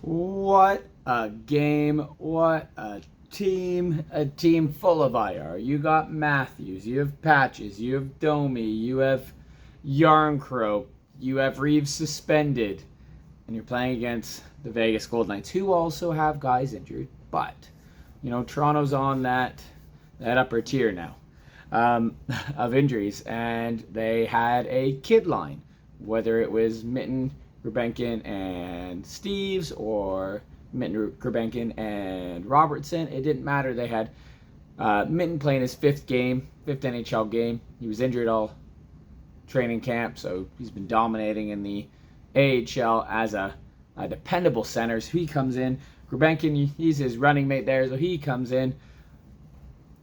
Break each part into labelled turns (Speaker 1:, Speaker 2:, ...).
Speaker 1: What a game. What a team. A team full of IR. You got Matthews, you have Patches, you have Domi, you have Yarncrow, you have Reeves suspended, and you're playing against the Vegas Gold Knights, who also have guys injured. But, Toronto's on that upper tier now of injuries, and they had a kid line, whether it was Mitten, Gurbenkin, and Steves, or Mitten, Gurbenkin, and Robertson. It didn't matter. They had Mitten playing his fifth NHL game. He was injured all training camp, so he's been dominating in the AHL as a dependable center. So he comes in. Gurbenkin, he's his running mate there, so he comes in.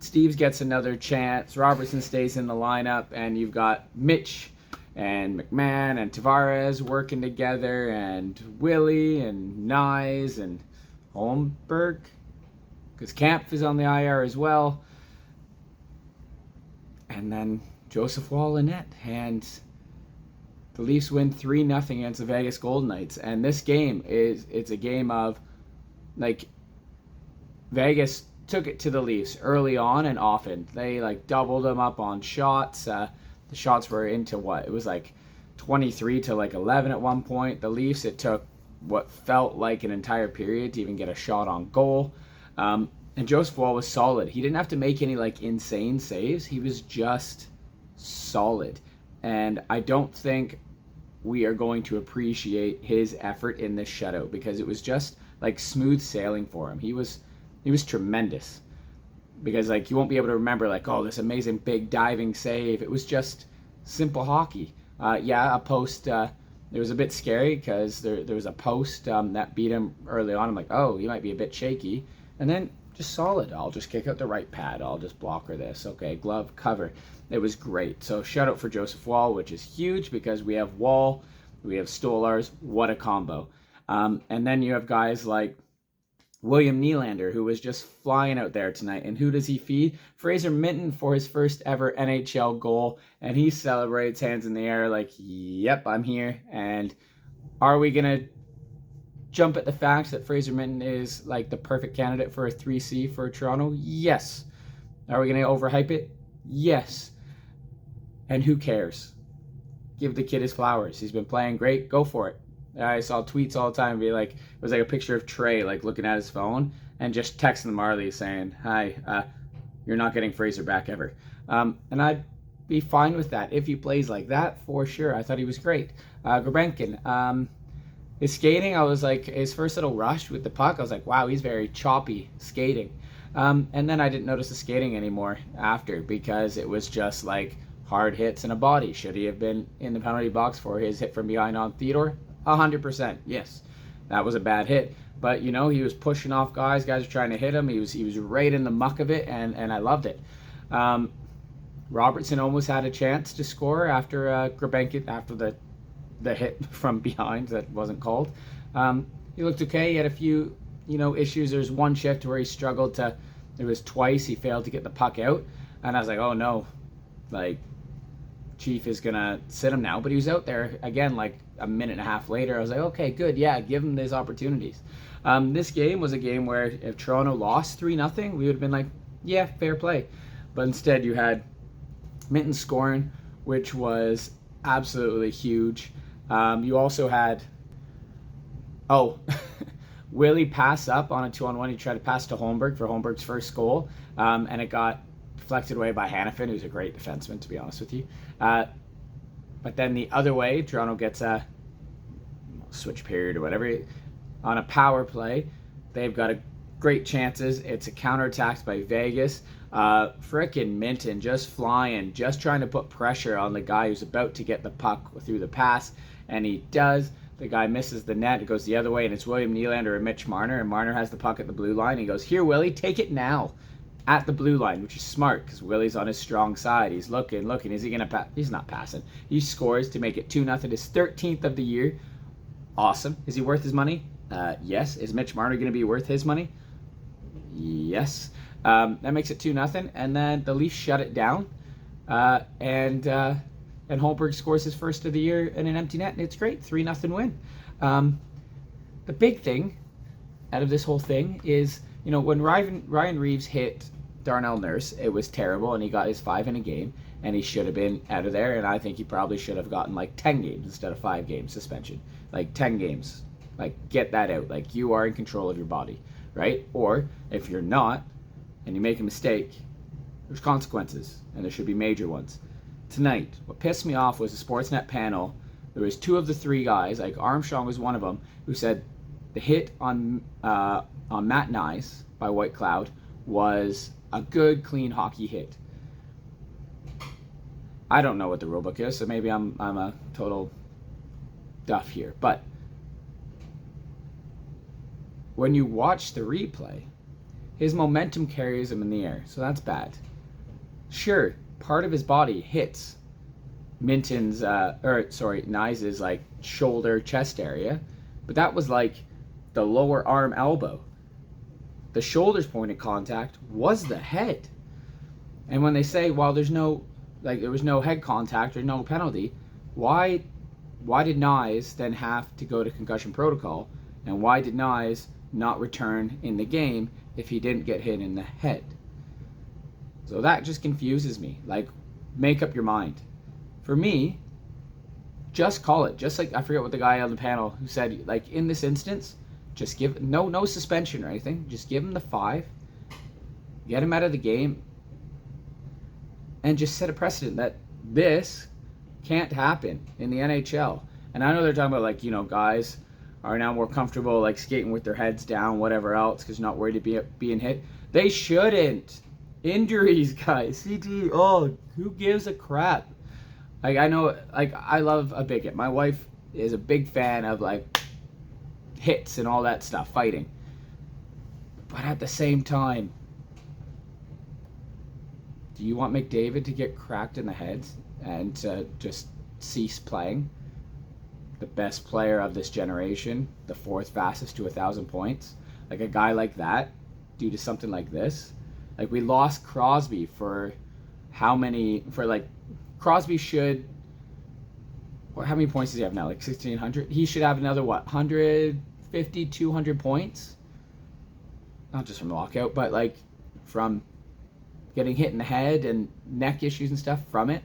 Speaker 1: Steves gets another chance. Robertson stays in the lineup, and you've got Mitch and McMahon and Tavares working together, and Willie and Nyes and Holmberg, because Kampf is on the IR as well. And then Joseph Wall in net, and the Leafs win 3-0 against the Vegas Golden Knights. And this game it's a game of, Vegas took it to the Leafs early on and often. They doubled them up on shots. The shots were into what? It was 23 to 11 at one point. The Leafs, it took what felt like an entire period to even get a shot on goal. And Joseph Wall was solid. He didn't have to make any insane saves. He was just solid. And I don't think we are going to appreciate his effort in this shutout, because it was just smooth sailing for him. He was tremendous, because you won't be able to remember this amazing big diving save. It was just simple hockey. A post. It was a bit scary because there was a post that beat him early on. I'm like, oh, he might be a bit shaky, and then just solid. I'll just kick out the right pad. I'll just blocker this. Okay, glove cover. It was great. So shout out for Joseph Wall, which is huge because we have Wall, we have Stolars. What a combo. And then you have guys like William Nylander, who was just flying out there tonight. And who does he feed? Fraser Minton for his first ever NHL goal. And he celebrates, hands in the air, yep, I'm here. And are we going to jump at the fact that Fraser Minton is the perfect candidate for a 3C for Toronto? Yes. Are we going to overhype it? Yes. And who cares? Give the kid his flowers. He's been playing great. Go for it. I saw tweets all the time be it was a picture of Trey looking at his phone and just texting Marley saying, hi, you're not getting Fraser back ever. And I'd be fine with that if he plays like that, for sure. I thought he was great. Gurbenkin, his skating, I was his first little rush with the puck, I was wow, he's very choppy skating. And then I didn't notice the skating anymore after, because it was just hard hits and a body. Should he have been in the penalty box for his hit from behind on Theodore? 100%, yes. That was a bad hit. But, he was pushing off guys. Guys were trying to hit him. He was right in the muck of it, and I loved it. Robertson almost had a chance to score after Gurbenkin, after the hit from behind that wasn't called. He looked okay. He had a few, issues. There's one shift where he struggled to, it was twice he failed to get the puck out. And I was oh no, Chief is going to sit him now. But he was out there again a minute and a half later. I was okay, good. Yeah, give him these opportunities. This game was a game where if Toronto lost 3-0, we would have been yeah, fair play. But instead you had Minton scoring, which was absolutely huge. You also had, Willie pass up on a 2-on-1. He tried to pass to Holmberg for Holmberg's first goal, and it got deflected away by Hannafin, who's a great defenseman, to be honest with you. But then the other way, Toronto gets a switch period or whatever. On a power play, they've got great chances. It's a counterattack by Vegas. Frickin' Minton just flying, just trying to put pressure on the guy who's about to get the puck through the pass, and he does. The guy misses the net. It goes the other way, and it's William Nylander and Mitch Marner, and Marner has the puck at the blue line. He goes, here, Willie, take it now. At the blue line, which is smart because Willie's on his strong side. He's looking. Is he going to pass? He's not passing. He scores to make it 2-0. His 13th of the year. Awesome. Is he worth his money? Yes. Is Mitch Marner going to be worth his money? Yes. That makes it 2-0. And then the Leafs shut it down. And Holmberg scores his first of the year in an empty net. And it's great. 3-0 win. The big thing out of this whole thing is, when Ryan Reeves hit Darnell Nurse, it was terrible, and he got his 5 in a game, and he should have been out of there, and I think he probably should have gotten like 10 games instead of 5 games suspension. Like 10 games. Like, get that out. Like, you are in control of your body, right? Or if you're not, and you make a mistake, there's consequences, and there should be major ones. Tonight, what pissed me off was the Sportsnet panel. There was 2 of the 3 guys, like Armstrong was one of them, who said the hit on Matt Nyes by White Cloud was a good, clean hockey hit. I don't know what the rule book is, so maybe I'm a total duff here. But when you watch the replay, his momentum carries him in the air, so that's bad. Sure, part of his body hits Nyes' like shoulder, chest area, but that was like the lower arm elbow. The shoulder's point of contact was the head. And when they say, well, there was no head contact or no penalty, why did Nyes then have to go to concussion protocol? And why did Nyes not return in the game if he didn't get hit in the head? So that just confuses me. Like, make up your mind. For me, just call it. Just like, I forget what the guy on the panel who said, like, in this instance, just give no suspension or anything. Just give him the 5, get him out of the game, and just set a precedent that this can't happen in the NHL. And I know they're talking about, like, guys are now more comfortable, like, skating with their heads down, whatever else, because not worried to being hit. They shouldn't. Injuries, guys. CT, who gives a crap? Like, I know, like, I love a big hit. My wife is a big fan of, like, hits and all that stuff, fighting. But at the same time, do you want McDavid to get cracked in the head and to just cease playing? The best player of this generation, the 4th fastest to 1,000 points. Like, a guy like that, due to something like this. Like, we lost Crosby for Crosby should, how many points does he have now? Like 1,600? He should have another, 150, 200 points? Not just from lockout, but like from getting hit in the head and neck issues and stuff from it.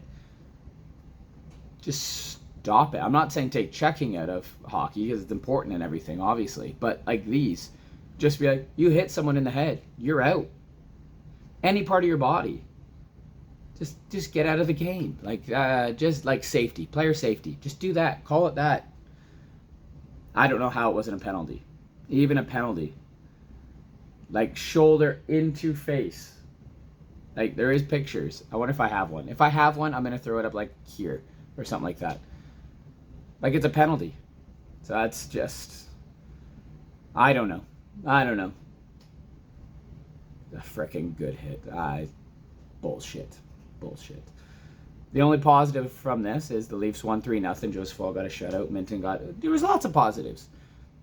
Speaker 1: Just stop it. I'm not saying take checking out of hockey because it's important and everything, obviously. But like these, just be like, you hit someone in the head, you're out. Any part of your body. Just get out of the game. Like, just like safety, player safety. Just do that. Call it that. I don't know how it wasn't a penalty. Even a penalty. Like, shoulder into face. Like, there is pictures. I wonder if I have one. If I have one, I'm going to throw it up like here or something like that. Like, it's a penalty. So that's just, I don't know. A freaking good hit. Bullshit. The only positive from this is the Leafs won 3-0. Joseph Fall got a shutout. Minton there was lots of positives.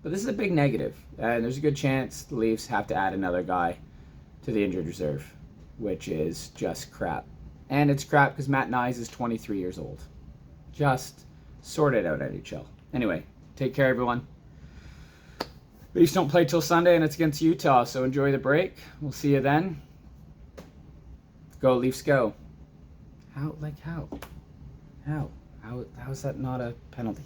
Speaker 1: But this is a big negative. And there's a good chance the Leafs have to add another guy to the injured reserve, which is just crap. And it's crap because Matt Nyes is 23 years old. Just sort it out, NHL. Anyway, take care, everyone. Leafs don't play till Sunday, and it's against Utah, so enjoy the break. We'll see you then. Go, Leafs, go. How is that not a penalty?